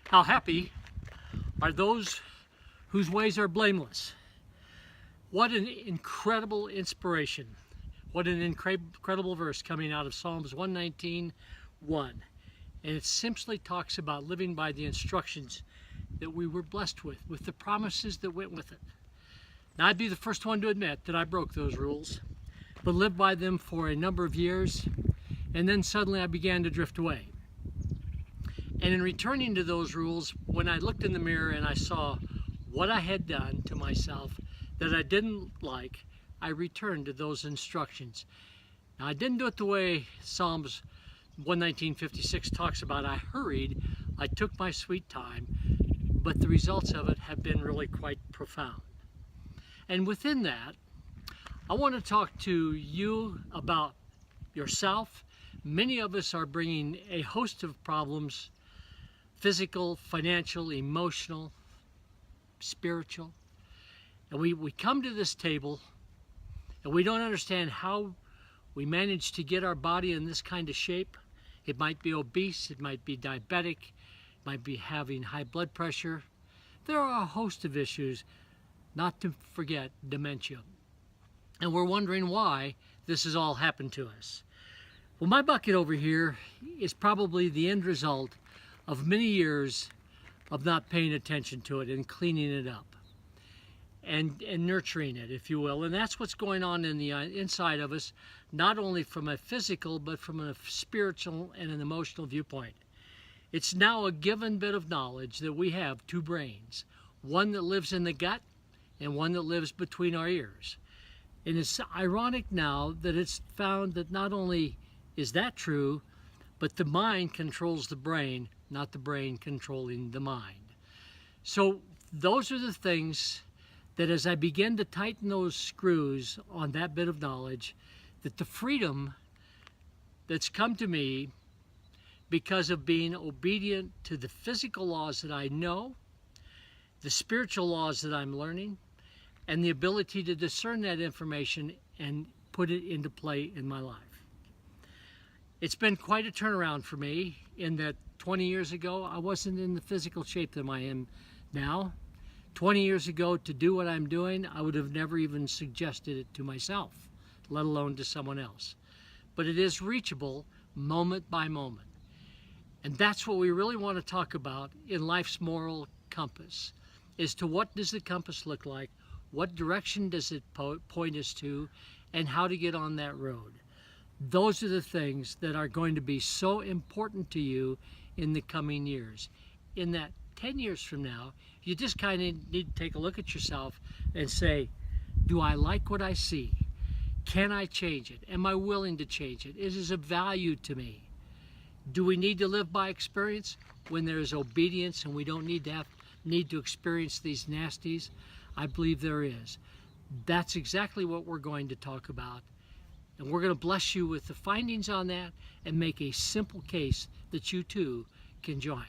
How happy are those whose ways are blameless. What an incredible inspiration. What an incredible verse coming out of Psalms 119:1. And it simply talks about living by the instructions that we were blessed with the promises that went with it. Now, I'd be the first one to admit that I broke those rules, but lived by them for a number of years, and then suddenly I began to drift away. And in returning to those rules, when I looked in the mirror and I saw what I had done to myself that I didn't like, I returned to those instructions. Now, I didn't do it the way Psalms 119:56 talks about. I hurried, I took my sweet time, but the results of it have been really quite profound. And within that, I want to talk to you about yourself. Many of us are bringing a host of problems, physical, financial, emotional, spiritual. And we come to this table and we don't understand how we manage to get our body in this kind of shape. It might be obese, it might be diabetic, it might be having high blood pressure. There are a host of issues, not to forget dementia. And we're wondering why this has all happened to us. Well, my bucket over here is probably the end result of many years of not paying attention to it and cleaning it up and nurturing it, if you will. And that's what's going on in the inside of us, not only from a physical, but from a spiritual and an emotional viewpoint. It's now a given bit of knowledge that we have two brains, one that lives in the gut and one that lives between our ears. And it's ironic now that it's found that not only is that true, but the mind controls the brain, not the brain controlling the mind. So those are the things that as I begin to tighten those screws on that bit of knowledge, that the freedom that's come to me because of being obedient to the physical laws that I know, the spiritual laws that I'm learning, and the ability to discern that information and put it into play in my life. It's been quite a turnaround for me in that 20 years ago, I wasn't in the physical shape that I am now. 20 years ago, to do what I'm doing, I would have never even suggested it to myself, let alone to someone else. But it is reachable moment by moment. And that's what we really want to talk about in life's moral compass, is to what does the compass look like, what direction does it point us to, and how to get on that road. Those are the things that are going to be so important to you in the coming years. In that 10 years from now, you just kind of need to take a look at yourself and say, do I like what I see? Can I change it? Am I willing to change it? Is it of value to me? Do we need to live by experience when there is obedience and we don't need to experience these nasties? I believe there is. That's exactly what we're going to talk about. And we're going to bless you with the findings on that and make a simple case that you too can join.